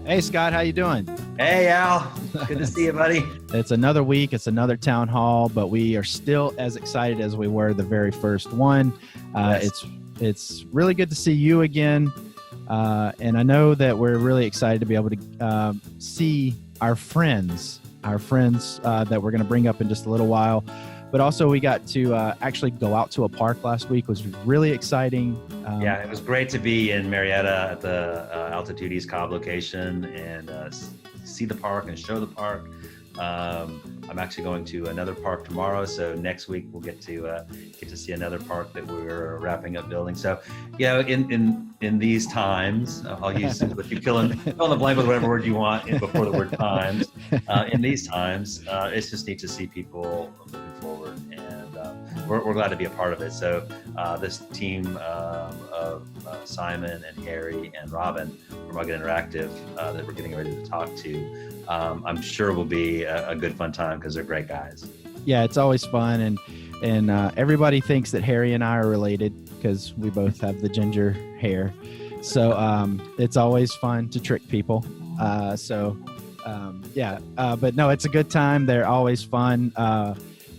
Hey, Scott, how you doing? Hey, Al. Good to see you, buddy. It's another week. It's another town hall, but we are still as excited as we were the very first one. Yes. It's really good to see you again, and I know that we're really excited to be able to see our friends that we're going to bring up in just a little while. But also, we got to actually go out to a park last week, which was really exciting. Yeah, it was great to be in Marietta at the Altitude East Cobb location and see the park and show the park. I'm actually going to another park tomorrow, so next week we'll get to see another park that we're wrapping up building. So, you know, in these times, I'll use what you fill in the blank with whatever word you want before the word times. In these times, it's just neat to see people moving forward, and we're glad to be a part of it. So this team of Simon and Harry and Robin from Rugged Interactive that we're getting ready to talk to, I'm sure will be a good fun time because they're great guys. Yeah, it's always fun, and everybody thinks that Harry and I are related because we both have the ginger hair. So it's always fun to trick people. But no, it's a good time. They're always fun.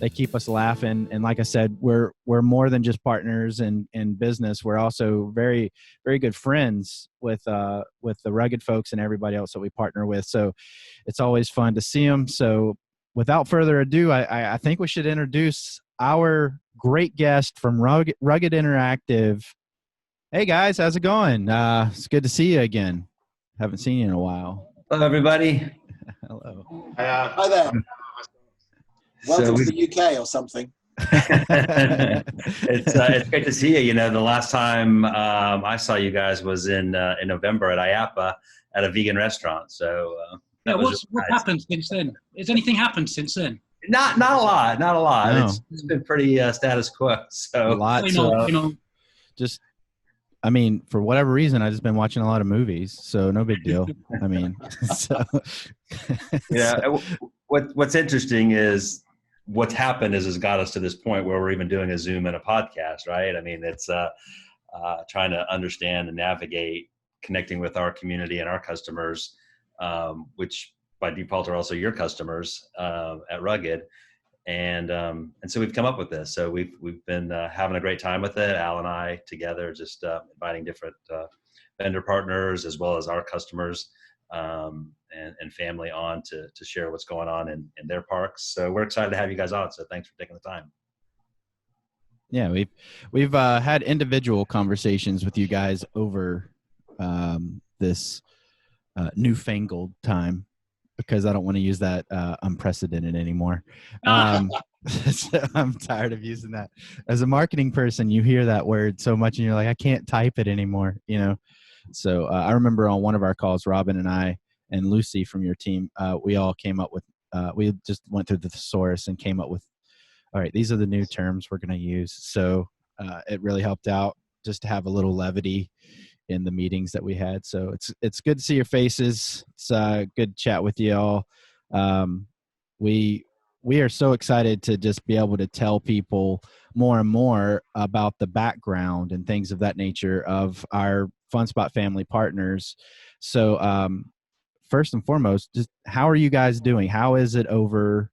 They keep us laughing, and like I said, we're more than just partners in business. We're also very, very good friends with the Rugged folks and everybody else that we partner with. So it's always fun to see them. So without further ado, I think we should introduce our great guest from Rugged Interactive. Hey guys, how's it going? It's good to see you again. Haven't seen you in a while. Hello, everybody. Hello. Hi there. Welcome to the UK or something. It's great to see you. You know, the last time I saw you guys was in November at IAPA at a vegan restaurant. So what happened since then? Has anything happened since then? Not a lot. No. It's been pretty status quo. So Lots of, just, I mean, for whatever reason, I've just been watching a lot of movies, so no big deal. I mean, so. Yeah. What's interesting is what's happened is has got us to this point where we're even doing a Zoom and a podcast, right? I mean, it's trying to understand and navigate connecting with our community and our customers, which by default are also your customers at Rugged. And so we've come up with this. So we've been having a great time with it. Al and I together, just inviting different vendor partners as well as our customers and family on to share what's going on in their parks. So we're excited to have you guys on. So thanks for taking the time. Yeah, we've had individual conversations with you guys over this newfangled time, because I don't want to use that unprecedented anymore. So I'm tired of using that. As a marketing person, you hear that word so much and you're like, I can't type it anymore, you know? So I remember on one of our calls, Robin and I and Lucy from your team, we all came up with, we just went through the thesaurus and came up with, all right, these are the new terms we're going to use. So it really helped out just to have a little levity in the meetings that we had. So it's good to see your faces. It's good to chat with you all. We are so excited to just be able to tell people more and more about the background and things of that nature of our FunSpot family partners. So first and foremost, just how are you guys doing? How is it over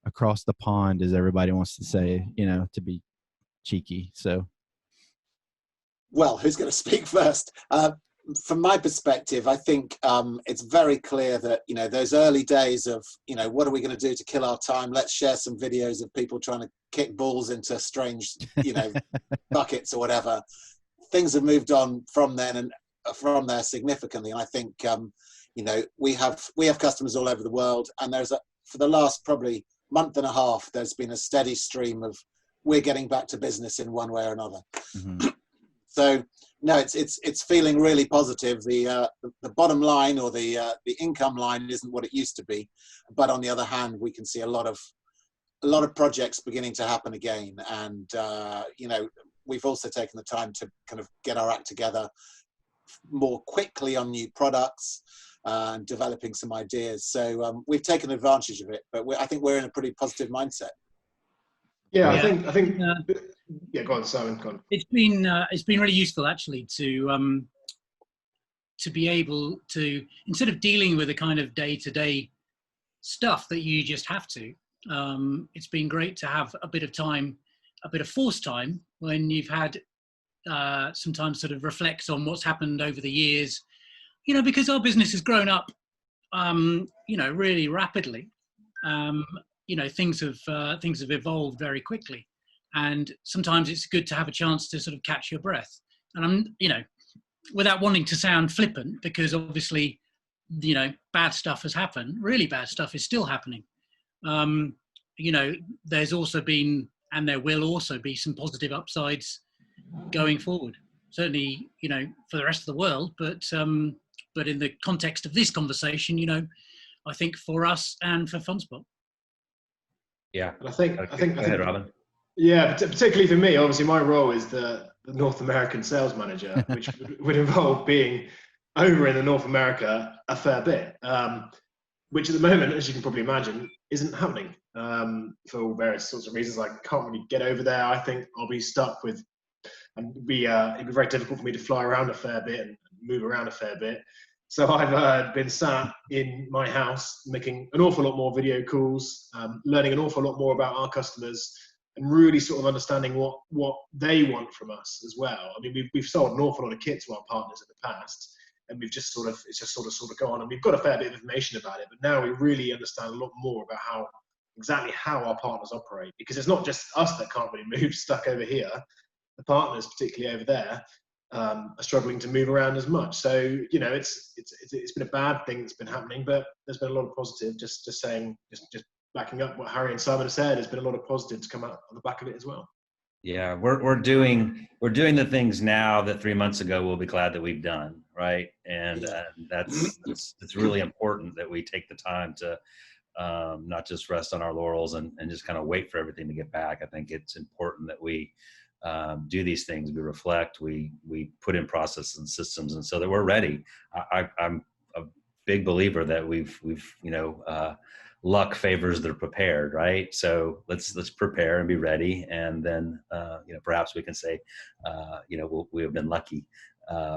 across the pond, as everybody wants to say, you know, to be cheeky? So. Well, who's going to speak first? From my perspective, I think it's very clear that, you know, those early days of, you know, what are we going to do to kill our time? Let's share some videos of people trying to kick balls into strange, you know, buckets or whatever. Things have moved on from then and from there significantly. And I think, you know, we have customers all over the world, and for the last probably month and a half, there's been a steady stream of we're getting back to business in one way or another. Mm-hmm. So no, it's feeling really positive. The bottom line or the income line isn't what it used to be, but on the other hand, we can see a lot of projects beginning to happen again. And you know, we've also taken the time to kind of get our act together more quickly on new products and developing some ideas. So we've taken advantage of it, but I think we're in a pretty positive mindset. Yeah, I think. Yeah, go on, Simon. Go on. It's been really useful actually to to be able to, instead of dealing with the kind of day-to-day stuff that you just have to, it's been great to have a bit of time, a bit of forced time when you've had some time to sort of reflect on what's happened over the years, because our business has grown up, really rapidly. Things have evolved very quickly, and sometimes it's good to have a chance to sort of catch your breath. And without wanting to sound flippant, because obviously, bad stuff has happened. Really bad stuff is still happening. There's also been, and there will also be, some positive upsides going forward. Certainly, for the rest of the world, but in the context of this conversation, I think for us and for FunSpot. Yeah. And I think, Go ahead, Robin. Yeah, particularly for me, obviously my role is the North American sales manager, which would involve being over in the North America a fair bit, which at the moment, as you can probably imagine, isn't happening for various sorts of reasons. I can't really get over there. I think I'll be stuck with, and it'd be very difficult for me to fly around a fair bit and move around a fair bit. So I've been sat in my house making an awful lot more video calls, learning an awful lot more about our customers, and really sort of understanding what they want from us as well. I mean, we've sold an awful lot of kit to our partners in the past, and it's just sort of gone, and we've got a fair bit of information about it, but now we really understand a lot more about exactly how our partners operate, because it's not just us that can't really move, stuck over here. The partners, particularly over there, are struggling to move around as much. So it's been a bad thing that's been happening, but there's been a lot of positive. Just backing up what Harry and Simon have said, there's been a lot of positive to come out on the back of it as well. Yeah, we're doing the things now that 3 months ago we'll be glad that we've done, right? And it's really important that we take the time to not just rest on our laurels and just kind of wait for everything to get back. I think it's important that we do these things, we reflect, we put in processes and systems, and so that we're ready. I'm a big believer that we've luck favors the prepared, right? So let's prepare and be ready, and then perhaps we can say we have been lucky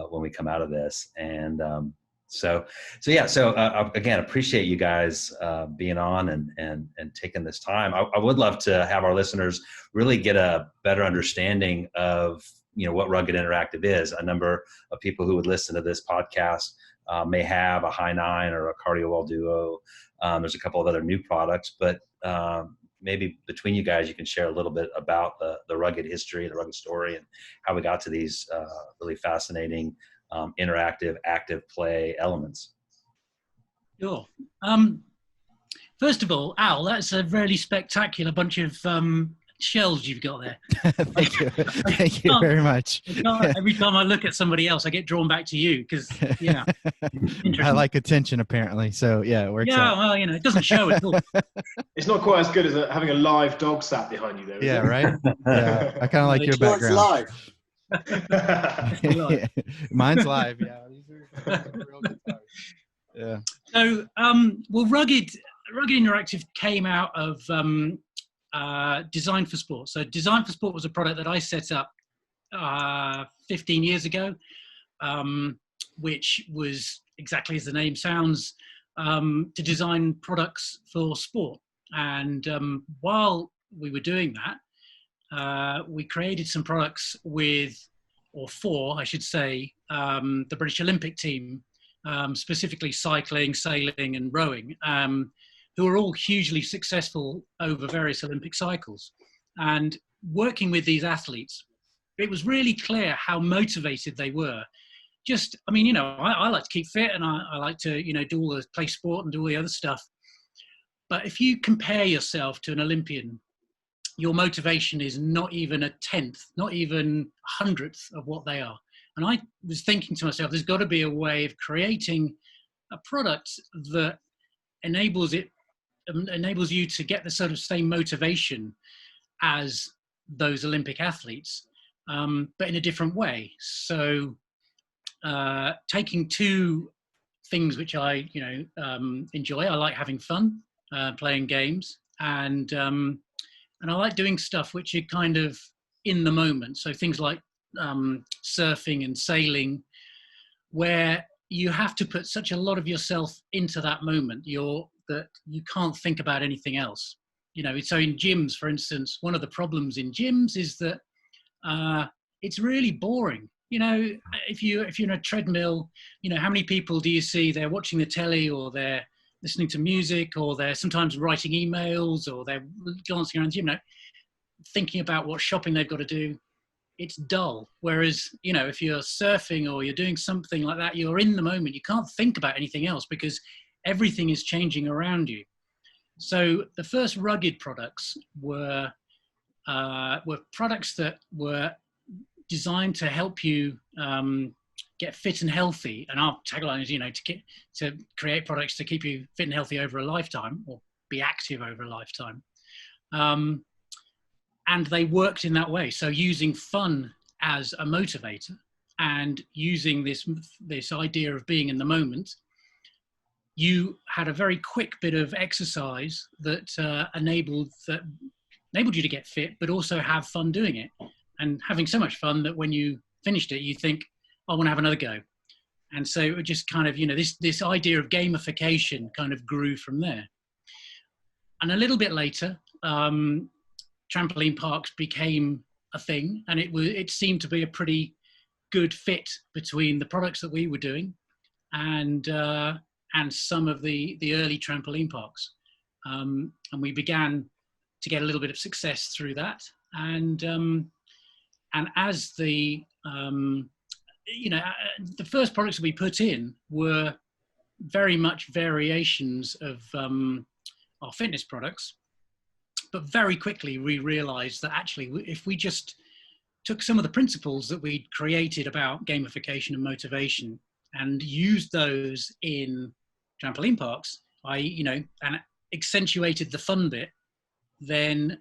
when we come out of this. And again, appreciate you guys being on and taking this time. I would love to have our listeners really get a better understanding of what Rugged Interactive is. A number of people who would listen to this podcast may have a High 9 or a Cardio Wall Duo. There's a couple of other new products, but maybe between you guys, you can share a little bit about the Rugged history, the Rugged story, and how we got to these really fascinating interactive, active play elements. Sure. First of all, Al, that's a really spectacular bunch of shells you've got there. Thank you. Thank you very much. Every time I look at somebody else, I get drawn back to you because, I like attention apparently. So yeah, it works out. Well, it doesn't show at all. It's not quite as good as having a live dog sat behind you though. Yeah, right. Yeah, I kind of like your background. It's live. Mine's live. Yeah, these are real guitars. Yeah. So, Rugged Interactive came out of Design for Sport. So Design for Sport was a product that I set up 15 years ago, which was exactly as the name sounds, to design products for sport. And while we were doing that, we created some products for, I should say, the British Olympic team, specifically cycling, sailing, and rowing, who are all hugely successful over various Olympic cycles. And working with these athletes, it was really clear how motivated they were. I like to keep fit, and I like to, play sport and do all the other stuff. But if you compare yourself to an Olympian, your motivation is not even a tenth, not even a hundredth of what they are. And I was thinking to myself, there's got to be a way of creating a product that enables you to get the sort of same motivation as those Olympic athletes, but in a different way. So taking two things which I enjoy. I like having fun, playing games, and I like doing stuff which are kind of in the moment. So things like surfing and sailing, where you have to put such a lot of yourself into that moment. That you can't think about anything else. So in gyms, for instance, one of the problems in gyms is that it's really boring. If you're in a treadmill, how many people do you see? They're watching the telly, or they're listening to music, or they're sometimes writing emails, or they're glancing around the gym, thinking about what shopping they've got to do. It's dull. Whereas, if you're surfing or you're doing something like that, you're in the moment. You can't think about anything else because everything is changing around you. So the first rugged products were products that were designed to help you get fit and healthy. And our tagline is, to create products to keep you fit and healthy over a lifetime, or be active over a lifetime. And they worked in that way. So using fun as a motivator and using this idea of being in the moment, you had a very quick bit of exercise that enabled you to get fit, but also have fun doing it. And having so much fun that when you finished it, you think, I want to have another go. And so it just kind of, this idea of gamification kind of grew from there. And a little bit later, trampoline parks became a thing, and it seemed to be a pretty good fit between the products that we were doing and some of the early trampoline parks. And we began to get a little bit of success through that. And as the first products that we put in were very much variations of our fitness products. But very quickly, we realized that actually, if we just took some of the principles that we'd created about gamification and motivation and used those in trampoline parks, and accentuated the fun bit, then,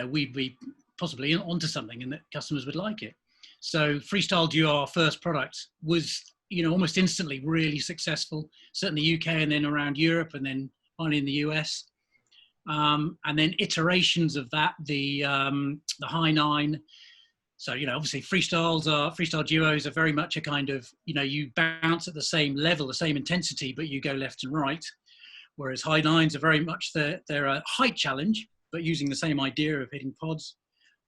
we'd be possibly onto something and that customers would like it. So FreeStyle Duo, our first product, was, almost instantly really successful, certainly the UK and then around Europe and then finally in the US. And then iterations of that, the high 9. So, obviously FreeStyle Duos are very much a kind of, you bounce at the same level, the same intensity, but you go left and right. Whereas high 9s are very much, they're a height challenge, but using the same idea of hitting pods.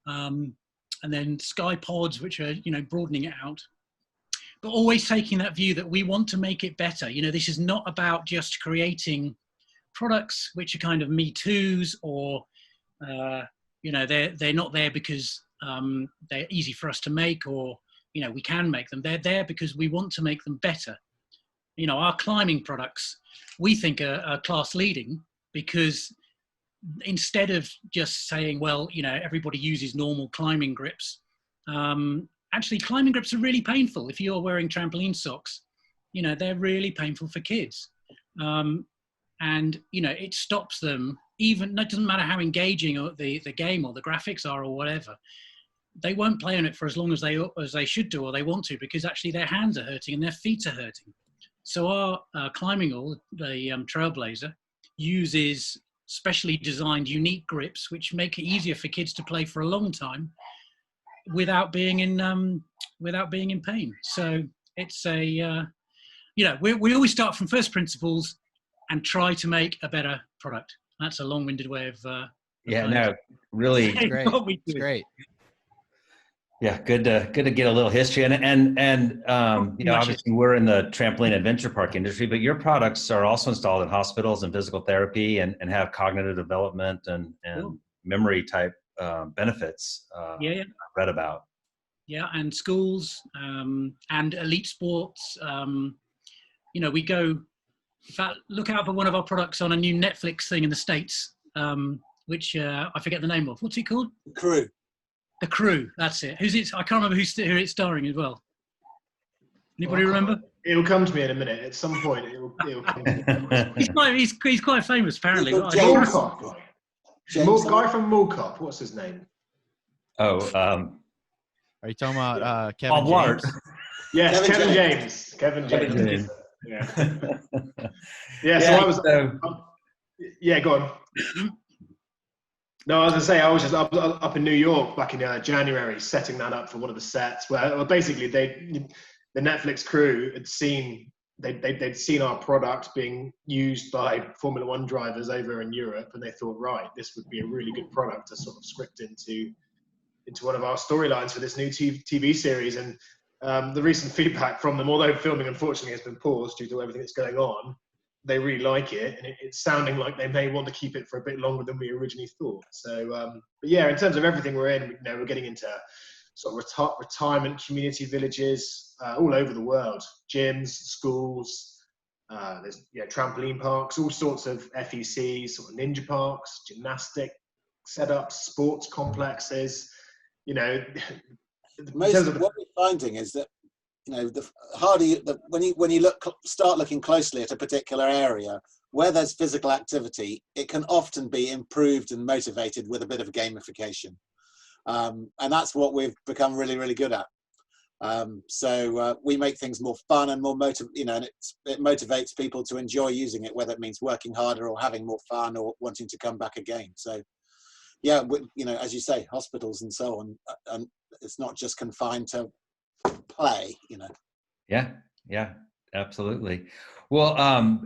And then Sky Pods, which are, broadening it out. But always taking that view that we want to make it better. This is not about just creating products which are kind of Me Too's, or they're not there because they're easy for us to make, or we can make them. They're there because we want to make them better. Our climbing products, we think are class leading, because instead of just saying, well, everybody uses normal climbing grips, actually climbing grips are really painful. If you're wearing trampoline socks, they're really painful for kids. And it stops them, even, it doesn't matter how engaging the game or the graphics are or whatever, they won't play on it for as long as they should do or they want to, because actually their hands are hurting and their feet are hurting. So our climbing all, the TrailBlazer, uses specially designed unique grips which make it easier for kids to play for a long time without being in pain. So it's we always start from first principles and try to make a better product. That's a long-winded way of really great. It's great. Yeah, good to get a little history, and obviously we're in the trampoline adventure park industry, but your products are also installed in hospitals and physical therapy, and have cognitive development and memory type benefits. I've read about. Yeah, and schools and elite sports. We go. In fact, look out for one of our products on a new Netflix thing in the States, which I forget the name of. What's it called? The Crew. The Crew, that's it. Who's it? I can't remember who it's starring as well. Anybody remember? It'll come to me in a minute. At some point, it'll come to me. He's quite famous, apparently. Moorcock. Guy from Moorcock. What's his name? Oh, are you talking about Kevin James? Yes, Kevin James. Yeah. So I was. Go on. No, I was going to say, I was just up in New York back in January, setting that up for one of the sets, where basically the Netflix crew had seen, they'd seen our product being used by Formula One drivers over in Europe, and they thought, right, this would be a really good product to sort of script into one of our storylines for this new TV series. And the recent feedback from them, although filming unfortunately has been paused due to everything that's going on, they really like it, and it's sounding like they may want to keep it for a bit longer than we originally thought. So, but yeah, in terms of everything we're in, we're getting into sort of retirement community villages all over the world, gyms, schools, there's trampoline parks, all sorts of FECs, sort of ninja parks, gymnastic setups, sports complexes. What we're finding is that the harder when you start looking closely at a particular area where there's physical activity, it can often be improved and motivated with a bit of gamification. And that's what we've become really, really good at. So we make things more fun and more and it motivates people to enjoy using it, whether it means working harder or having more fun or wanting to come back again. So yeah, as you say, hospitals and so on, and it's not just confined to play, Yeah, absolutely. Well,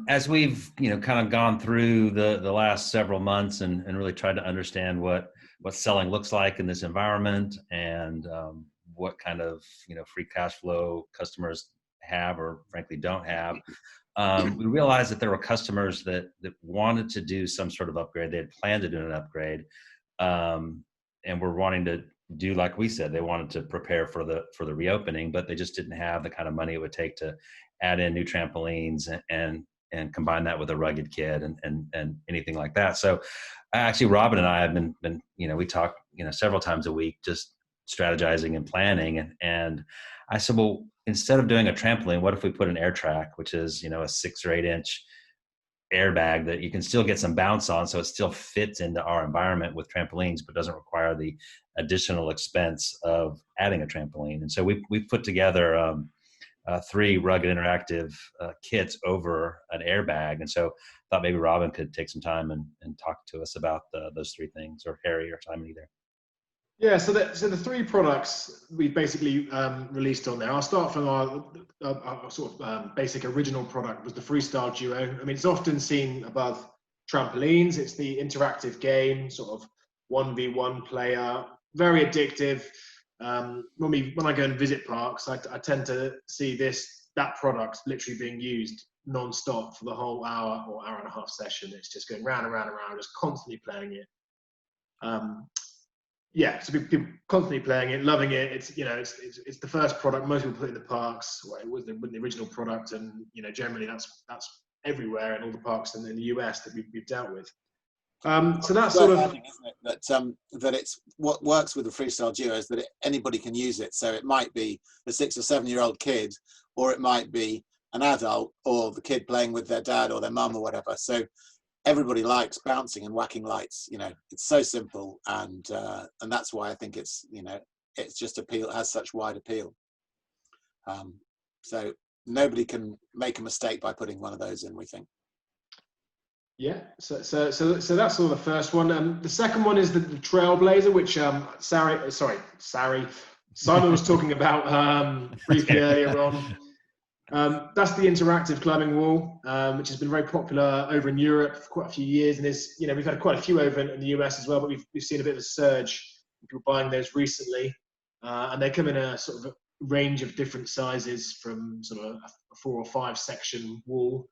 as we've kind of gone through the last several months and really tried to understand what selling looks like in this environment, and what kind of free cash flow customers have or frankly don't have, we realized that there were customers that wanted to do some sort of upgrade. They had planned to do an upgrade, and were wanting to do, like we said, they wanted to prepare for the reopening, but they just didn't have the kind of money it would take to add in new trampolines and combine that with a rugged kit and anything like that. So actually, Robin and I have been we talk several times a week, just strategizing and planning. And I said, well, instead of doing a trampoline, what if we put an air track, which is a 6 or 8 inch airbag that you can still get some bounce on, so it still fits into our environment with trampolines, but doesn't require the additional expense of adding a trampoline. And so we put together 3 rugged interactive kits over an airbag. And so I thought maybe Robin could take some time and talk to us about those 3 things, or Harry or Simon either. Yeah, so the 3 products we basically released on there. I'll start from our sort of basic original product, was the FreeStyle Duo. I mean, it's often seen above trampolines. It's the interactive game, sort of 1v1 player, very addictive. When I go and visit parks, I tend to see that product literally being used non-stop for the whole hour or hour and a half session. It's just going round and round and round, just constantly playing it. So people constantly playing it, loving it. It's it's the first product most people put in the parks. Well, it was the original product, and generally that's everywhere in all the parks in the US that we've dealt with. So that's sort of adding, isn't it, that it's what works with the FreeStyle Duo is that anybody can use it. So it might be a 6 or 7 year old kid, or it might be an adult, or the kid playing with their dad or their mum or whatever. So everybody likes bouncing and whacking lights. It's so simple, and that's why I think it's just has such wide appeal. So nobody can make a mistake by putting one of those in, we think. Yeah, so that's sort of the first one. The second one is the TrailBlazer, which Simon was talking about briefly earlier on. That's the interactive climbing wall, which has been very popular over in Europe for quite a few years, and we've had quite a few over in the US as well, but we've seen a bit of a surge in people buying those recently, and they come in a sort of a range of different sizes, from sort of a 4 or 5 section wall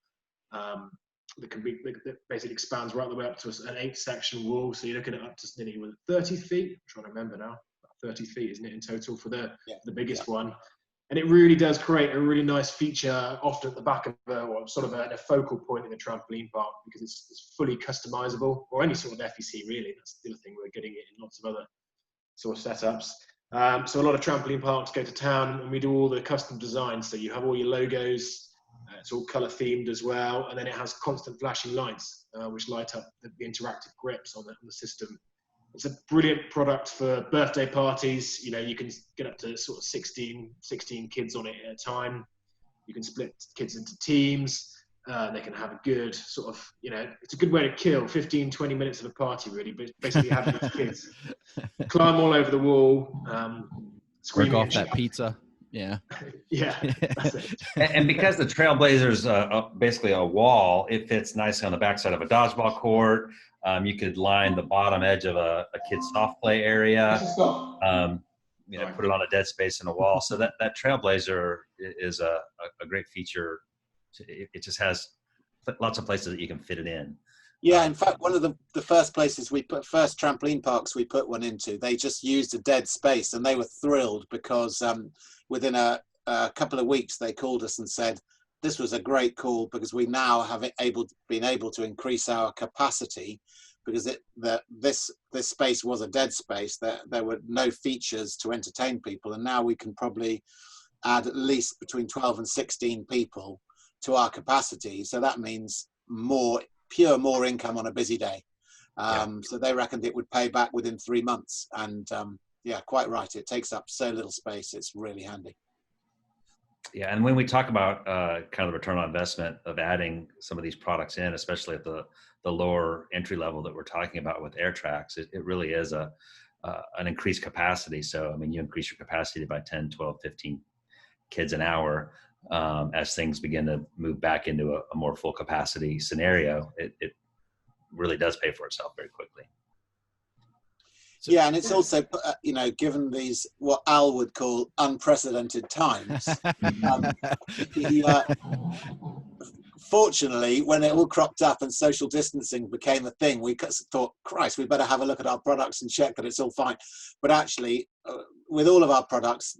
that basically expands right the way up to an 8 section wall. So you're looking at up to nearly 30 feet. I'm trying to remember now. 30 feet, isn't it, in total for the biggest one? And it really does create a really nice feature, often at the back of a focal point in the trampoline park, because it's fully customizable, or any sort of FEC really. That's the other thing, we're getting it in lots of other sort of setups. So a lot of trampoline parks go to town, and we do all the custom designs. So you have all your logos. It's all color themed as well, and then it has constant flashing lights, which light up the interactive grips on the system. It's a brilliant product for birthday parties. You can get up to sort of 16 kids on it at a time. You can split kids into teams. They can have a good sort of, it's a good way to kill 15-20 minutes of a party, really. But basically having these kids climb all over the wall, screaming, work off that pizza. Yeah. Yeah, that's it. And because the TrailBlazer's basically a wall, it fits nicely on the backside of a dodgeball court. You could line the bottom edge of a kid's soft play area. Put it on a dead space in a wall. So that TrailBlazer is a great feature. It just has lots of places that you can fit it in. Yeah, in fact, one of the first places first trampoline parks we put one into, they just used a dead space, and they were thrilled because within a couple of weeks they called us and said, this was a great call because we now have been able to increase our capacity, because this space was a dead space. There were no features to entertain people, and now we can probably add at least between 12 and 16 people to our capacity. So that means more income on a busy day. So they reckoned it would pay back within 3 months. And yeah, quite right. It takes up so little space. It's really handy. Yeah, and when we talk about kind of the return on investment of adding some of these products in, especially at the lower entry level that we're talking about with air tracks, it really is an increased capacity. So, I mean, you increase your capacity by 10, 12, 15 kids an hour. As things begin to move back into a more full capacity scenario, it really does pay for itself very quickly. So, yeah, and it's also, given these, what Al would call unprecedented times, fortunately, when it all cropped up and social distancing became a thing, we thought, Christ, we better have a look at our products and check that it's all fine. But actually, with all of our products,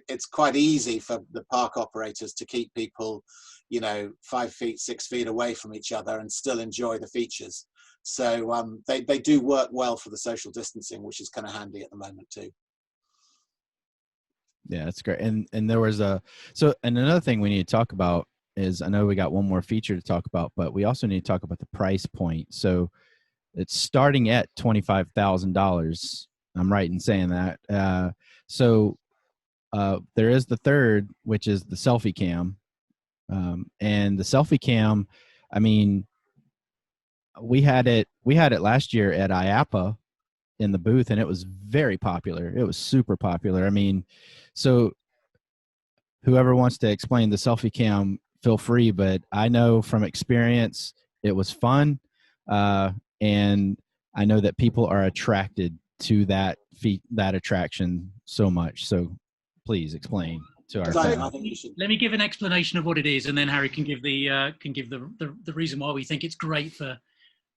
it's quite easy for the park operators to keep people, 5 feet, 6 feet away from each other and still enjoy the features. So they do work well for the social distancing, which is kind of handy at the moment too. Yeah, that's great. And there was and another thing we need to talk about is, I know we got one more feature to talk about, but we also need to talk about the price point. So it's starting at $25,000. I'm right in saying that. So there is the third, which is the SelfieCam. And the SelfieCam, I mean, we had it last year at IAPA in the booth, and it was very popular. It was super popular. I mean, so whoever wants to explain the SelfieCam, feel free, but I know from experience it was fun, and I know that people are attracted to that attraction so much. So please explain to our fans. Let me give an explanation of what it is, and then Harry can give the reason why we think it's great for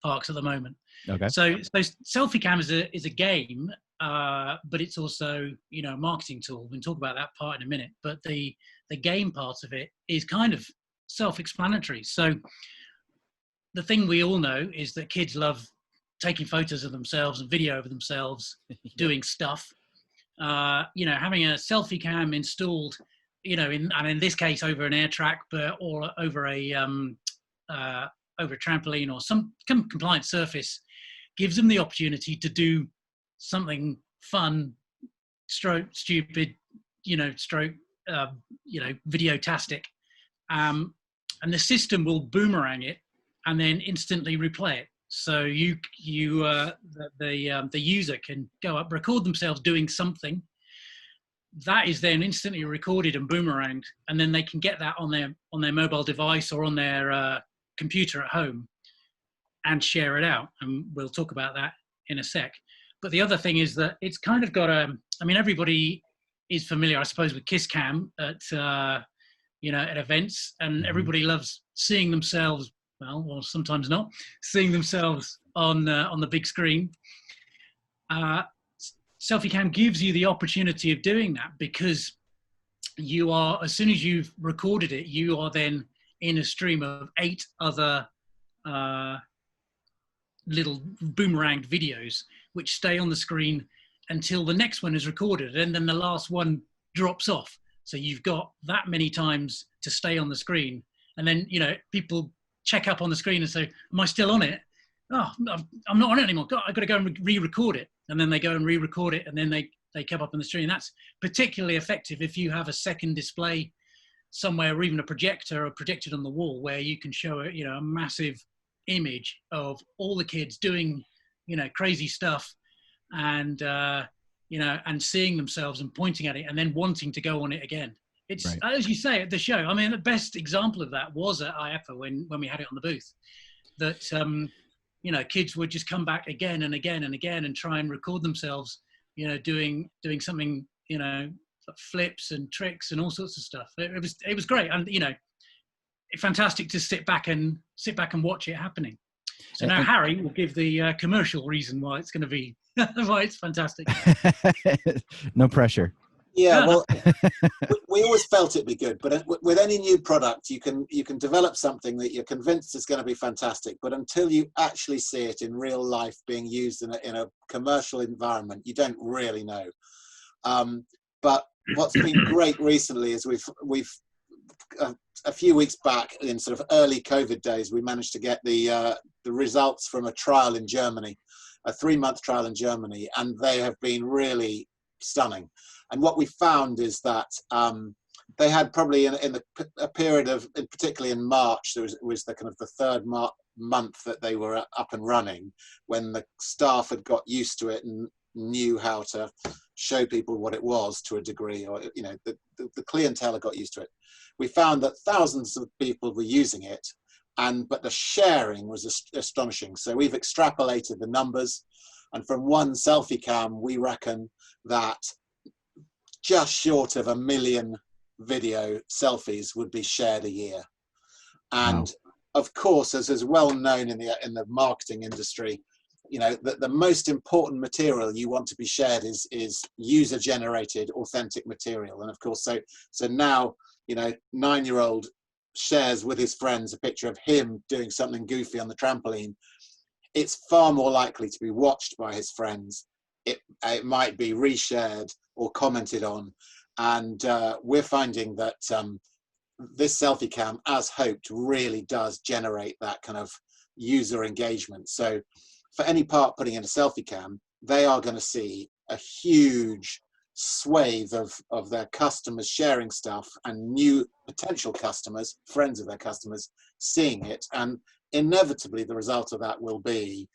parks at the moment. Okay. So SelfieCam is a game, but it's also a marketing tool. We can talk about that part in a minute. But the game part of it is kind of self-explanatory. So the thing we all know is that kids love taking photos of themselves and video of themselves doing stuff. Having a SelfieCam installed, in this case over an air track, or over a trampoline or some compliant surface, gives them the opportunity to do something fun, stroke stupid, stroke videotastic, and the system will boomerang it and then instantly replay it. So the user can go up, record themselves doing something. That is then instantly recorded and boomeranged, and then they can get that on their mobile device or on their computer at home and share it out. And we'll talk about that in a sec. But the other thing is that it's kind of got everybody is familiar, I suppose, with Kiss Cam at events, and everybody loves seeing themselves. Well, sometimes not seeing themselves on the big screen. SelfieCam gives you the opportunity of doing that, because you are, as soon as you've recorded it, you are then in a stream of 8 other little boomeranged videos, which stay on the screen until the next one is recorded, and then the last one drops off. So you've got that many times to stay on the screen, and then people check up on the screen and say, "Am I still on it? Oh, I'm not on it anymore. I've got to go and re-record it." And then they go and re-record it, and then they come up on the screen. And that's particularly effective if you have a second display somewhere, or even a projector or projected on the wall, where you can show a massive image of all the kids doing crazy stuff, and and seeing themselves and pointing at it and then wanting to go on it again. It's Right. as you say at the show. I mean, the best example of that was at IFA when we had it on the booth. That you know, kids would just come back again and again and again and try and record themselves, you know, doing something, you know, flips and tricks and all sorts of stuff. It was great, and you know, fantastic to sit back and watch it happening. So now Harry will give the commercial reason why it's going to be why it's fantastic. No pressure. Yeah, well, we always felt it'd be good, but with any new product, you can develop something that you're convinced is going to be fantastic, but until you actually see it in real life being used in a commercial environment, you don't really know. But what's been great recently is we've a few weeks back, in sort of early COVID days, we managed to get the results from a trial in Germany, a 3-month trial in Germany, and they have been really stunning. And what we found is that they had probably in a period of, particularly in March, there was the kind of the third month that they were up and running, when the staff had got used to it and knew how to show people what it was to a degree, or you know, the clientele had got used to it. We found that thousands of people were using it, but the sharing was astonishing. So we've extrapolated the numbers, and from one SelfieCam, we reckon that just short of 1 million video selfies would be shared a year. And wow. Of course, as is well known in the marketing industry, you know, the most important material you want to be shared is user generated authentic material. And of course, so now, you know, 9-year-old shares with his friends a picture of him doing something goofy on the trampoline. It's far more likely to be watched by his friends. It might be reshared or commented on, and we're finding that this SelfieCam, as hoped, really does generate that kind of user engagement. So for any park putting in a SelfieCam, they are going to see a huge swathe of their customers sharing stuff, and new potential customers, friends of their customers, seeing it, and inevitably the result of that will be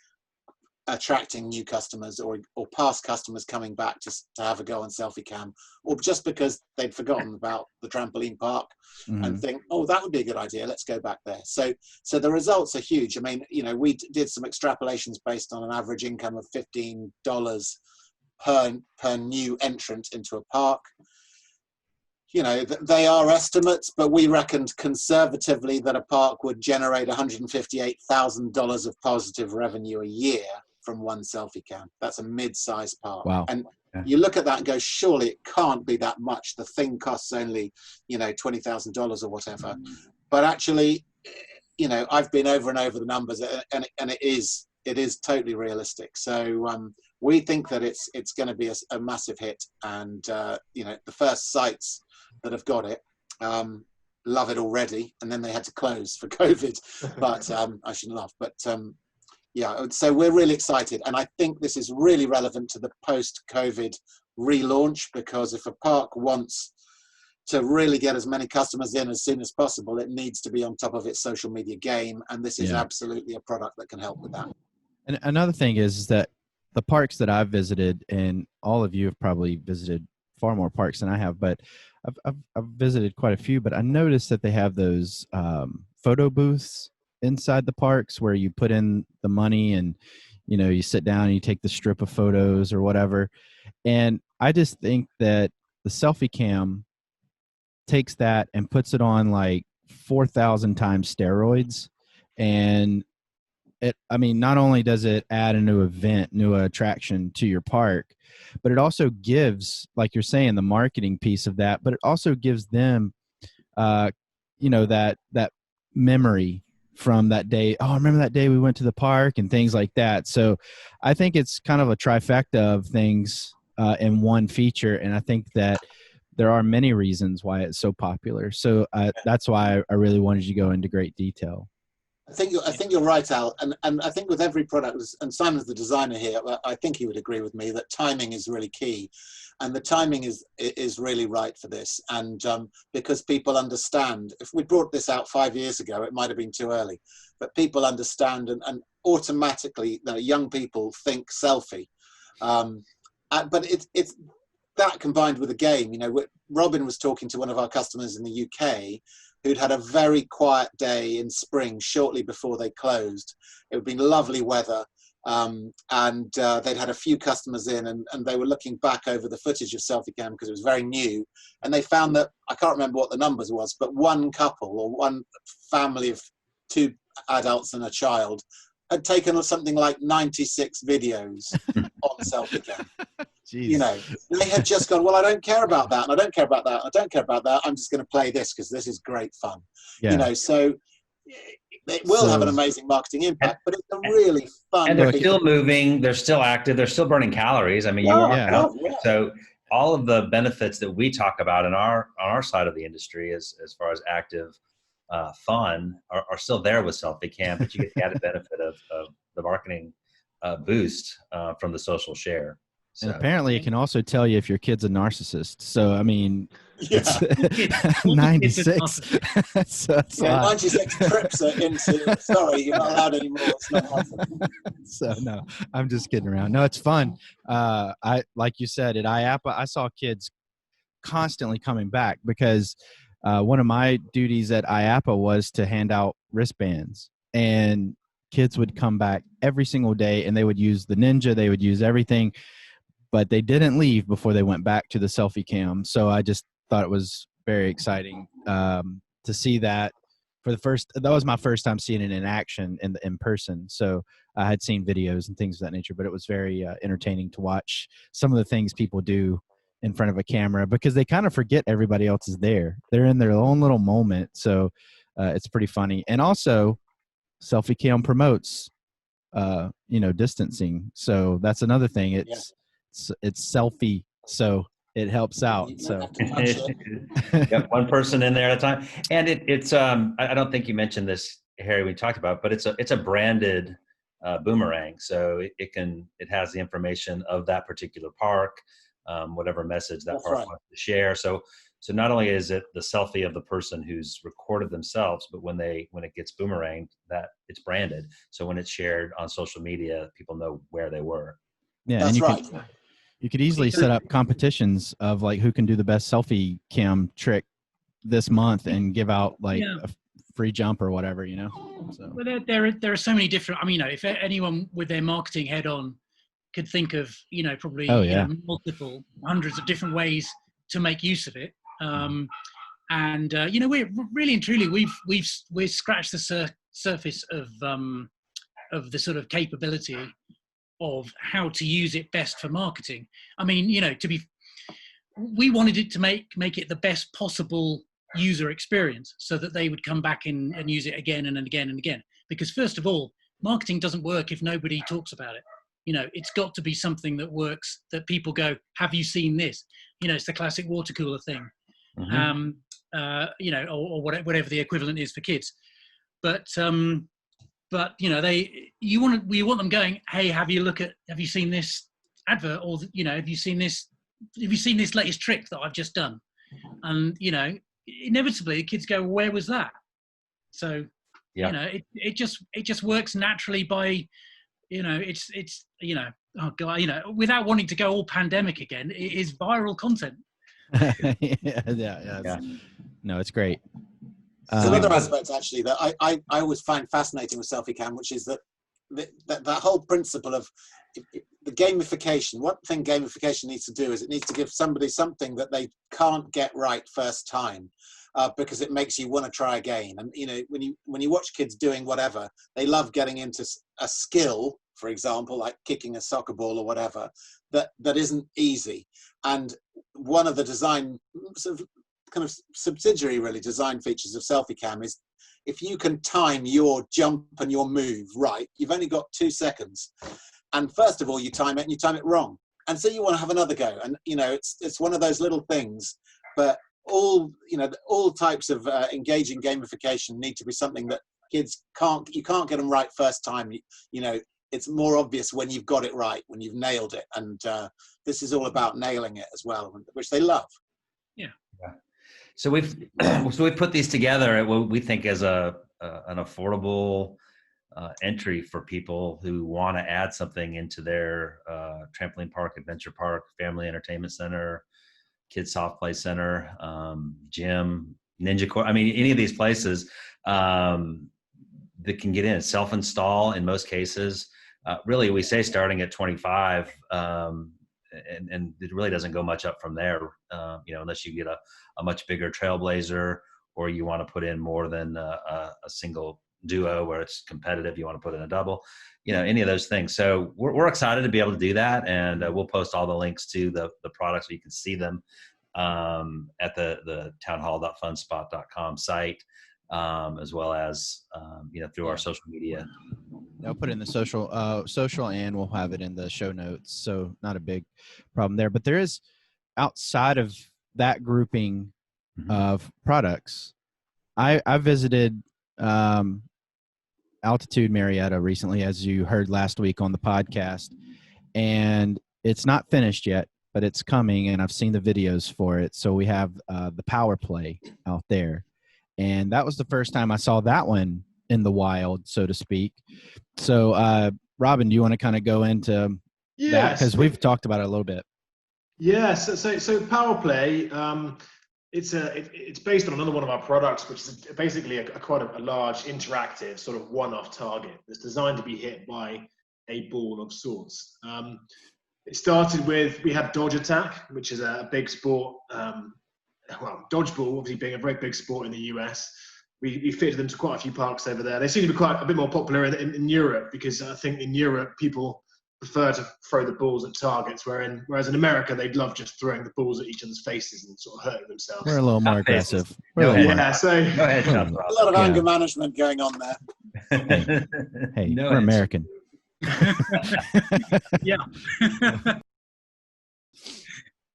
attracting new customers or past customers coming back to have a go on SelfieCam, or just because they'd forgotten about the trampoline park and think, oh, that would be a good idea, let's go back there. So the results are huge. I mean, you know, we did some extrapolations based on an average income of $15 per new entrant into a park. You know, they are estimates, but we reckoned conservatively that a park would generate $158,000 of positive revenue a year from one SelfieCam. That's a mid-sized park. Wow. And you look at that and go, surely it can't be that much. The thing costs only, you know, $20,000 or whatever. But actually, you know, I've been over and over the numbers, and it is totally realistic. So we think that it's going to be a massive hit, and you know, the first sites that have got it love it already, and then they had to close for COVID. But I shouldn't laugh, but yeah, so we're really excited, and I think this is really relevant to the post-COVID relaunch, because if a park wants to really get as many customers in as soon as possible, it needs to be on top of its social media game, and this is absolutely a product that can help with that. And another thing is that the parks that I've visited, and all of you have probably visited far more parks than I have, but I've visited quite a few, but I noticed that they have those photo booths inside the parks where you put in the money and, you know, you sit down and you take the strip of photos or whatever. And I just think that the SelfieCam takes that and puts it on like 4,000 times steroids. And I mean, not only does it add a new event, new attraction to your park, but it also gives, like you're saying, the marketing piece of that, but it also gives them, you know, that memory from that day. Oh, remember that day we went to the park and things like that. So I think it's kind of a trifecta of things in one feature. And I think that there are many reasons why it's so popular. So that's why I really wanted you to go into great detail. I think you're right, Al, and I think with every product, and Simon's the designer here, I think he would agree with me that timing is really key, and the timing is really right for this. And because people understand, if we brought this out 5 years ago, it might have been too early, but people understand, and automatically, young people think selfie. But it's that combined with the game, Robin was talking to one of our customers in the UK who'd had a very quiet day in spring shortly before they closed. It had been lovely weather. And they'd had a few customers in, and they were looking back over the footage of SelfieCam because it was very new, and they found that, I can't remember what the numbers was, but one couple or one family of 2 adults and a child had taken something like 96 videos on SelfieCam. They had just gone, well, I don't care about that, and I don't care about that, and I don't care about that, I'm just going to play this because this is great fun. So it will have an amazing marketing impact, but it's a really fun. And they're still moving, they're still active, they're still burning calories. I mean, so all of the benefits that we talk about on our side of the industry, as far as active fun, are still there with SelfieCam, but you get the added benefit of the marketing boost from the social share. So. And apparently, it can also tell you if your kid's a narcissist. So, I mean, it's 96. So 96 trips are into, sorry, you're not allowed anymore. It's not awesome. So, no, I'm just kidding around. No, it's fun. Like you said, at IAPA, I saw kids constantly coming back because one of my duties at IAPA was to hand out wristbands. And kids would come back every single day, and they would use the Ninja. They would use everything. But they didn't leave before they went back to the SelfieCam. So I just thought it was very exciting to see that. That was my first time seeing it in action in person. So I had seen videos and things of that nature, but it was very entertaining to watch some of the things people do in front of a camera because they kind of forget everybody else is there. They're in their own little moment. So it's pretty funny. And also SelfieCam promotes, distancing. So that's another thing. It's selfie, so it helps out. So got one person in there at a time, and it's I don't think you mentioned this, Harry, we talked about, but it's a branded boomerang, so it has the information of that particular park, whatever message that park wants to share. So not only is it the selfie of the person who's recorded themselves, but when it gets boomeranged, that it's branded, so when it's shared on social media, people know where they were. Yeah, that's and you could easily set up competitions of like who can do the best selfie cam trick this month and give out a free jump or whatever, So. Well, there are so many different. I mean, if anyone with their marketing head on could think of, probably multiple hundreds of different ways to make use of it. We're really and truly we've scratched the surface of the sort of capability of how to use it best for marketing. I mean, we wanted it to make it the best possible user experience so that they would come back and use it again and again and again. Because first of all, marketing doesn't work if nobody talks about it. It's got to be something that works, that people go, have you seen this? It's the classic water cooler thing, or whatever the equivalent is for kids. But you want them going, hey, have you seen this advert, or have you seen this latest trick that I've just done? And inevitably the kids go, well, where was that? So it just works naturally by without wanting to go all pandemic again, it is viral content. No, it's great. There's another aspect actually that I always find fascinating with SelfieCam, which is that whole principle of the gamification. One thing gamification needs to do is it needs to give somebody something that they can't get right first time, because it makes you want to try again. And when you watch kids doing whatever, they love getting into a skill, for example, like kicking a soccer ball or whatever, that isn't easy. And one of the design sort of kind of subsidiary really design features of SelfieCam is if you can time your jump and your move right, you've only got 2 seconds. And first of all, you time it and you time it wrong. And so you want to have another go. And, it's one of those little things, but all types of engaging gamification need to be something that kids you can't get them right first time. It's more obvious when you've got it right, when you've nailed it. And this is all about nailing it as well, which they love. Yeah. So we've put these together at what we think is an affordable entry for people who want to add something into their trampoline park, adventure park, family entertainment center, kids soft play center, gym, ninja court. I mean, any of these places that can get in, self-install in most cases. Really, we say starting at 25, and it really doesn't go much up from there, unless you get a much bigger TrailBlazer, or you want to put in more than a single duo where it's competitive. You want to put in a double, any of those things. So we're excited to be able to do that, and we'll post all the links to the products so you can see them at the townhall.funspot.com site, as well as through our social media. I'll put it in the social, and we'll have it in the show notes. So not a big problem there. But there is, outside of that grouping of products, I visited Altitude Marietta recently, as you heard last week on the podcast, and it's not finished yet, but it's coming, and I've seen the videos for it. So we have the PowrPlay out there, and that was the first time I saw that one in the wild, so to speak. So Robin, do you want to kind of go into that, because we've talked about it a little bit? Yeah, so PowrPlay, it's based on another one of our products, which is basically quite a large interactive sort of one-off target that's designed to be hit by a ball of sorts. It started with, we had Dodge Attack, which is a big sport. Dodgeball obviously being a very big sport in the US. We fitted them to quite a few parks over there. They seem to be quite a bit more popular in Europe, because I think in Europe people prefer to throw the balls at targets, whereas in America they'd love just throwing the balls at each other's faces and sort of hurting themselves. We're a little more aggressive. Go ahead, a lot of anger management going on there. Hey, we're American. Yeah.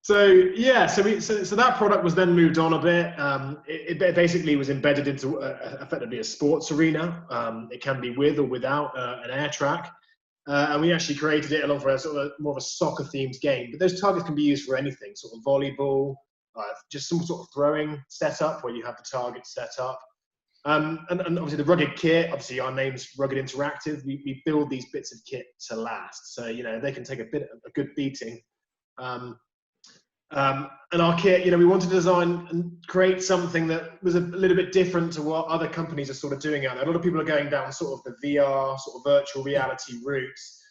So that product was then moved on a bit. It basically was embedded into effectively a sports arena. It can be with or without an air track. And we actually created it along for a sort of more of a soccer themed game. But those targets can be used for anything, sort of volleyball, just some sort of throwing setup where you have the target set up. And obviously the rugged kit, obviously our name's Rugged Interactive. We build these bits of kit to last. So, they can take a good beating. And our kit, we wanted to design and create something that was a little bit different to what other companies are sort of doing out there. A lot of people are going down sort of the VR, sort of virtual reality routes.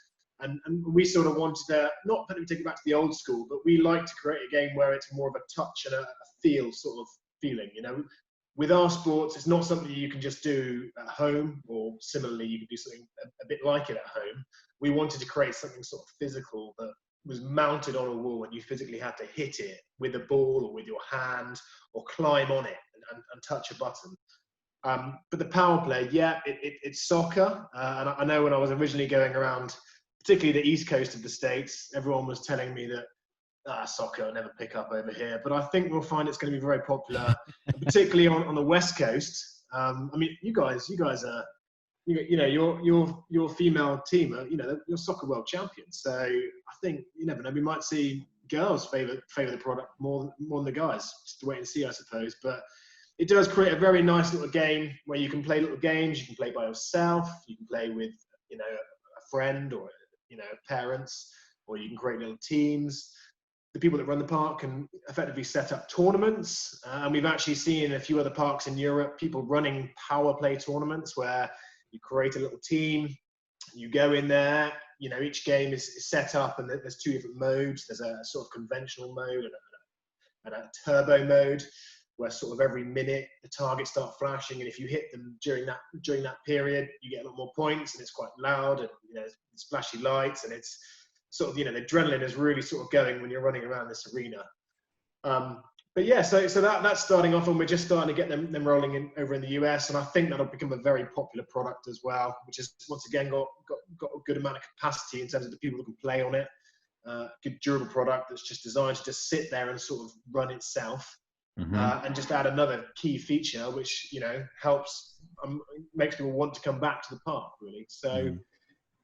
And we sort of wanted to, not that we take it back to the old school, but we like to create a game where it's more of a touch and a feel sort of feeling, With our sports, it's not something you can just do at home, or similarly, you can do something a bit like it at home. We wanted to create something sort of physical that was mounted on a wall, and you physically had to hit it with a ball or with your hand, or climb on it and touch a button. But the PowrPlay, it's soccer. And I know when I was originally going around, particularly the East Coast of the States, everyone was telling me that soccer will never pick up over here. But I think we'll find it's going to be very popular, particularly on the West Coast. I mean, you guys are, your female team, you're soccer world champions. So I think, you never know, we might see girls favor the product more than the guys. Just to wait and see, I suppose. But it does create a very nice little game where you can play little games. You can play by yourself. You can play with, a friend or, parents, or you can create little teams. The people that run the park can effectively set up tournaments. And we've actually seen in a few other parks in Europe, people running PowrPlay tournaments where you create a little team, you go in there, each game is set up, and there's two different modes. There's a sort of conventional mode and a turbo mode, where sort of every minute the targets start flashing, and if you hit them during that period, you get a lot more points, and it's quite loud, and it's flashy lights, and it's sort of the adrenaline is really sort of going when you're running around this arena. But yeah, so that's starting off, and we're just starting to get them rolling over in the US, and I think that'll become a very popular product as well, which has once again got a good amount of capacity in terms of the people who can play on it. Good durable product that's just designed to just sit there and sort of run itself. And just add another key feature, which helps, makes people want to come back to the park, really. So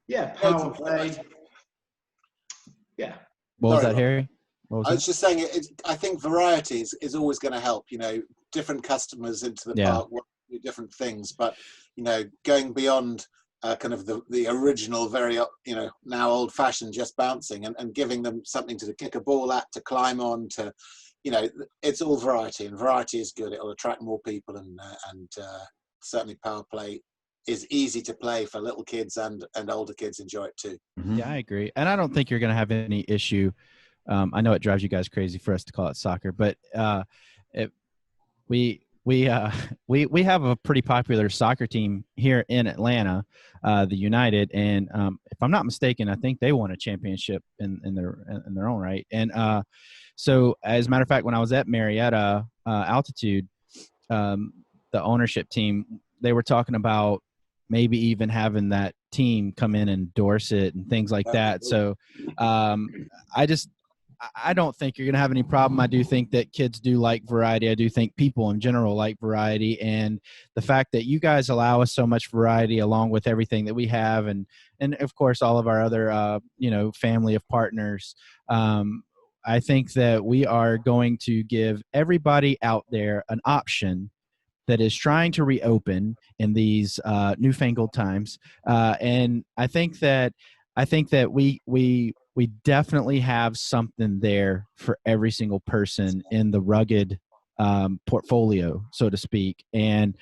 yeah, PowrPlay. Yeah. What was that, Harry? I was just saying, I think variety is always going to help. Different customers into the park want to do different things, but going beyond kind of the original, very, now old-fashioned just bouncing, and giving them something to kick a ball at, to climb on, to, it's all variety, and variety is good. It'll attract more people, and certainly PowrPlay is easy to play for little kids, and older kids enjoy it too. Yeah, I agree. And I don't think you're going to have any issue. I know it drives you guys crazy for us to call it soccer, but we have a pretty popular soccer team here in Atlanta, the United, and if I'm not mistaken, I think they won a championship in their own right. And so, as a matter of fact, when I was at Marietta Altitude, the ownership team, they were talking about maybe even having that team come in and endorse it and things like that. So I don't think you're going to have any problem. I do think that kids do like variety. I do think people in general like variety. And the fact that you guys allow us so much variety along with everything that we have, and of course, all of our other, family of partners, I think that we are going to give everybody out there an option that is trying to reopen in these newfangled times. And I think that we definitely have something there for every single person in the rugged portfolio, so to speak. And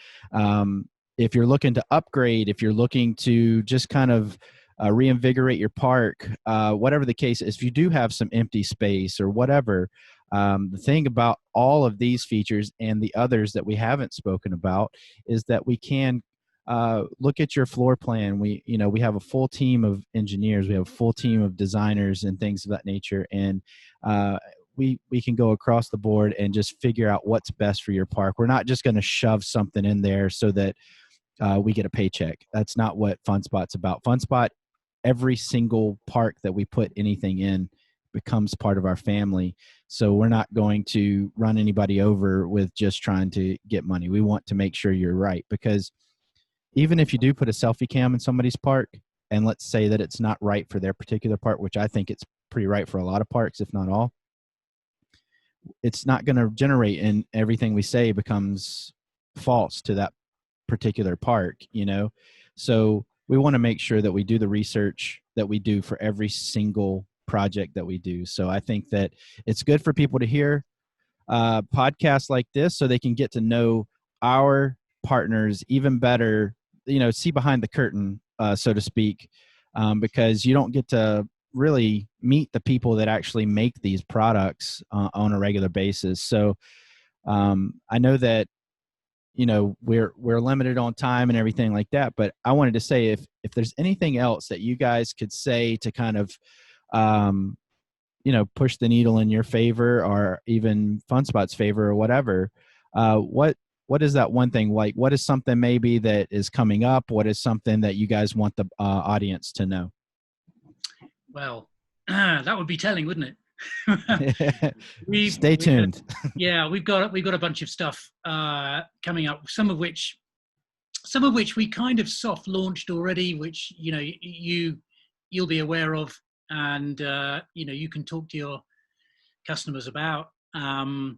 if you're looking to upgrade, if you're looking to just kind of reinvigorate your park, whatever the case is, if you do have some empty space or whatever, the thing about all of these features and the others that we haven't spoken about is that we can look at your floor plan. We have a full team of engineers, we have a full team of designers and things of that nature, and we can go across the board and just figure out what's best for your park. We're not just going to shove something in there so that we get a paycheck. That's not what FunSpot's about. FunSpot, every single park that we put anything in becomes part of our family. So we're not going to run anybody over with just trying to get money. We want to make sure you're right, because even if you do put a SelfieCam in somebody's park, and let's say that it's not right for their particular park, which I think it's pretty right for a lot of parks, if not all, it's not going to generate, and everything we say becomes false to that particular park, So we want to make sure that we do the research that we do for every single project that we do. So I think that it's good for people to hear podcasts like this so they can get to know our partners even better, see behind the curtain, so to speak, because you don't get to really meet the people that actually make these products on a regular basis. So I know that we're limited on time and everything like that, but I wanted to say if there's anything else that you guys could say to kind of push the needle in your favor, or even FunSpot's favor, or whatever, what is that one thing? Like, what is something maybe that is coming up? What is something that you guys want the audience to know? Well, that would be telling, wouldn't it? Stay tuned. We've got a bunch of stuff coming up. Some of which we kind of soft launched already, which you'll be aware of, and you can talk to your customers about. And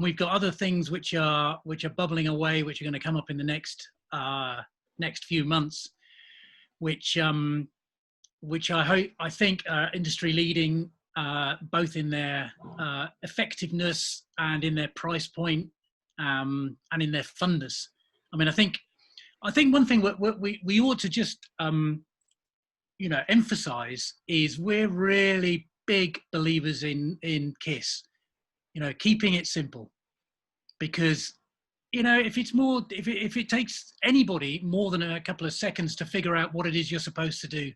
we've got other things which are bubbling away, which are going to come up in the next few months, which I think are industry leading, both in their effectiveness and in their price point, and in their funness. I mean, I think one thing we ought to just emphasize is we're really big believers in KISS, keeping it simple, because if it takes anybody more than a couple of seconds to figure out what it is you're supposed to do,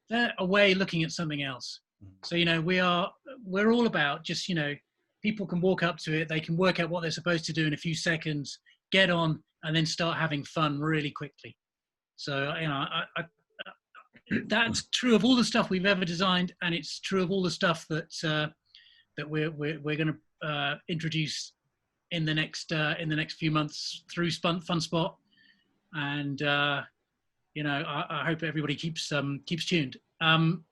they're away looking at something else. So we're all about just people can walk up to it, they can work out what they're supposed to do in a few seconds, get on, and then start having fun really quickly. So that's true of all the stuff we've ever designed, and it's true of all the stuff that we're going to introduce in the next few months through FunSpot, and I hope everybody keeps tuned. And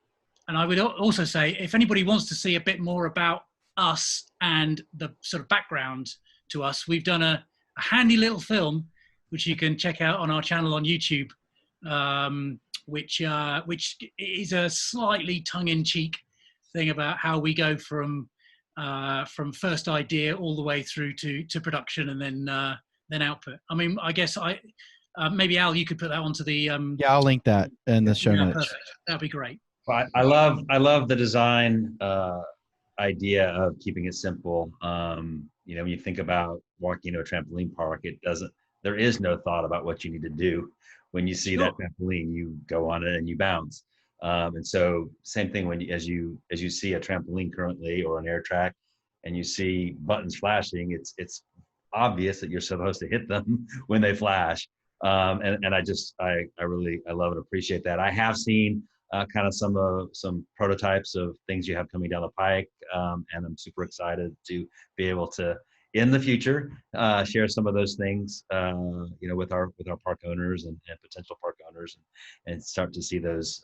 I would also say, if anybody wants to see a bit more about us and the sort of background to us, we've done a handy little film which you can check out on our channel on YouTube, which is a slightly tongue-in-cheek thing about how we go from first idea all the way through to production and then output. I mean, I guess maybe Al, you could put that onto the Yeah, I'll link that in the show notes. Perfect. That'd be great. I love the design idea of keeping it simple. You know, when you think about walking to a trampoline park, there is no thought about what you need to do. When you see that trampoline, you go on it and you bounce. And so same thing as you see a trampoline currently or an air track and you see buttons flashing, it's obvious that you're supposed to hit them when they flash. And I really love and appreciate that. I have seen kind of some prototypes of things you have coming down the pike, and I'm super excited to be able to in the future share some of those things, you know, with our park owners and potential park owners, and start to see those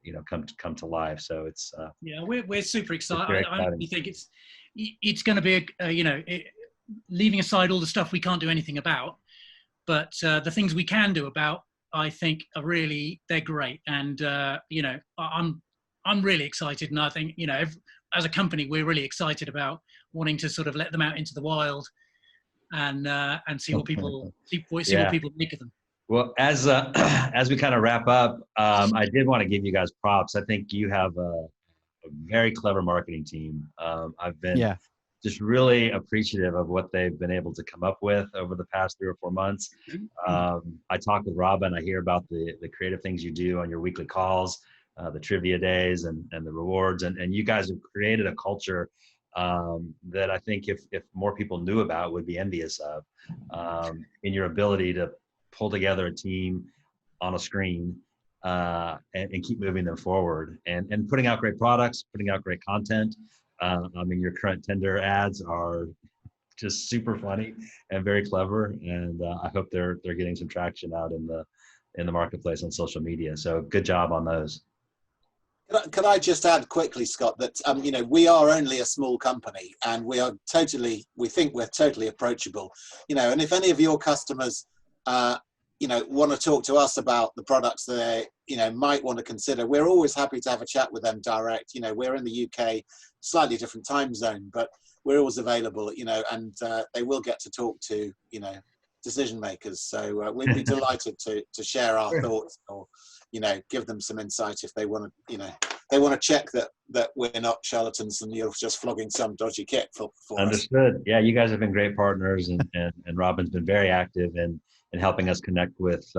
you know come to life. So it's yeah, we're super excited. I honestly think it's going to be you know, leaving aside all the stuff we can't do anything about, but the things we can do about, I think they're great. And you know, I'm really excited, and I think, you know, as a company, we're really excited about wanting to sort of let them out into the wild and see what people what people make of them. Well, as we kind of wrap up, I did want to give you guys props. I think you have a very clever marketing team. I've been just really appreciative of what they've been able to come up with over the past 3 or 4 months. I talk with Robin. I hear about the creative things you do on your weekly calls, the trivia days and the rewards. And you guys have created a culture that I think if more people knew about would be envious of, in your ability to pull together a team on a screen and keep moving them forward and putting out great products, putting out great content. I mean, your current tender ads are just super funny and very clever, and I hope they're getting some traction out in the marketplace on social media. So good job on those. Could I just add quickly, Scott, that you know, we are only a small company, and we think we're totally approachable. You know, and if any of your customers you know, want to talk to us about the products that they, you know, might want to consider, we're always happy to have a chat with them direct. You know, we're in the UK, slightly different time zone, but we're always available, you know, and they will get to talk to, you know, decision makers. So we'd be delighted to share our thoughts, or, you know, give them some insight if they want to, you know, they want to check that we're not charlatans and you're just flogging some dodgy kit for Understood. Us. Yeah, you guys have been great partners, and Robin's been very active in helping us connect with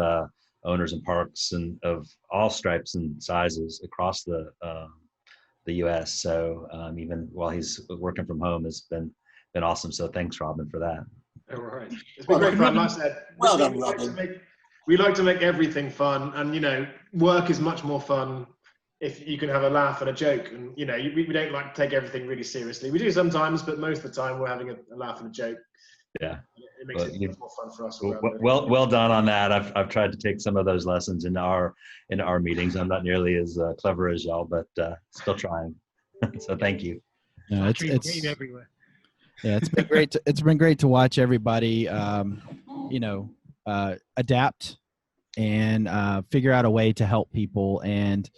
owners and parks and of all stripes and sizes across the U.S. So even while he's working from home, has been awesome. So thanks, Robin, for that. All right, it's been great fun. Like I said, well done, Robin. We like to make everything fun, and you know, work is much more fun if you can have a laugh and a joke. And you know, we don't like to take everything really seriously. We do sometimes, but most of the time we're having a laugh and a joke. Yeah, it makes it much more fun for us. Well done on that. I've tried to take some of those lessons in our meetings. I'm not nearly as clever as y'all, but still trying. So thank you. No, it's everywhere. Yeah, it's been great. It's been great to watch everybody, you know, adapt and figure out a way to help people, and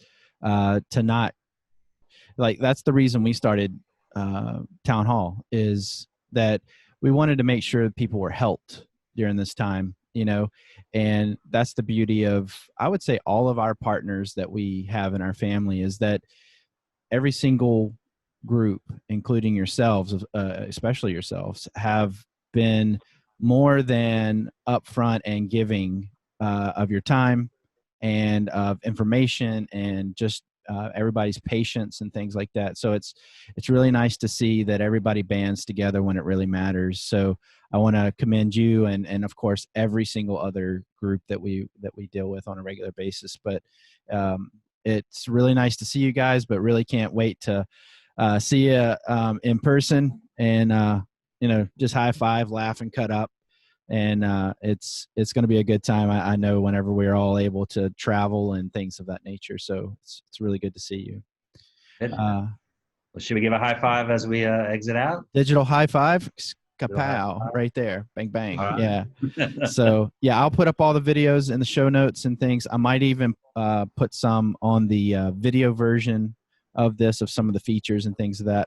to not, like, that's the reason we started Townhall, is that we wanted to make sure that people were helped during this time, you know, and that's the beauty of, I would say, all of our partners that we have in our family, is that every single group, including yourselves, especially yourselves, have been more than upfront and giving of your time and of information and just everybody's patience and things like that. So it's really nice to see that everybody bands together when it really matters. So I want to commend you and of course every single other group that we deal with on a regular basis. But it's really nice to see you guys, but really can't wait to see you in person and you know, just high five, laugh, and cut up. And it's going to be a good time. I know, whenever we're all able to travel and things of that nature. So it's really good to see you. Well, should we give a high five as we exit out? Digital high five. kapow, right there, bang bang. All right. Yeah. So yeah, I'll put up all the videos in the show notes and things. I might even put some on the video version of this, of some of the features and things of that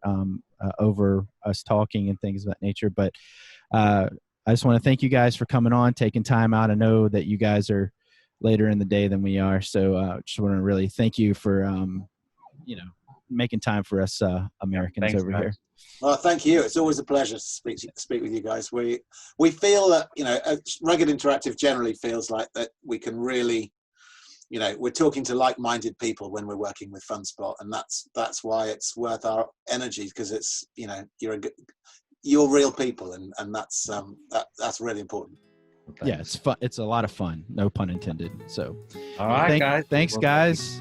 over us talking and things of that nature. But I just want to thank you guys for coming on, taking time out. I know that you guys are later in the day than we are, so just want to really thank you for making time for us Americans. Thanks, over guys. here. Well, thank you. It's always a pleasure to speak with you guys. We feel that Rugged Interactive generally feels like that we can really, we're talking to like-minded people when we're working with FunSpot, and that's why it's worth our energy, because it's you're real people, and that's really important. Yeah, it's fun. It's a lot of fun. No pun intended. So, All right, guys. Thanks, guys.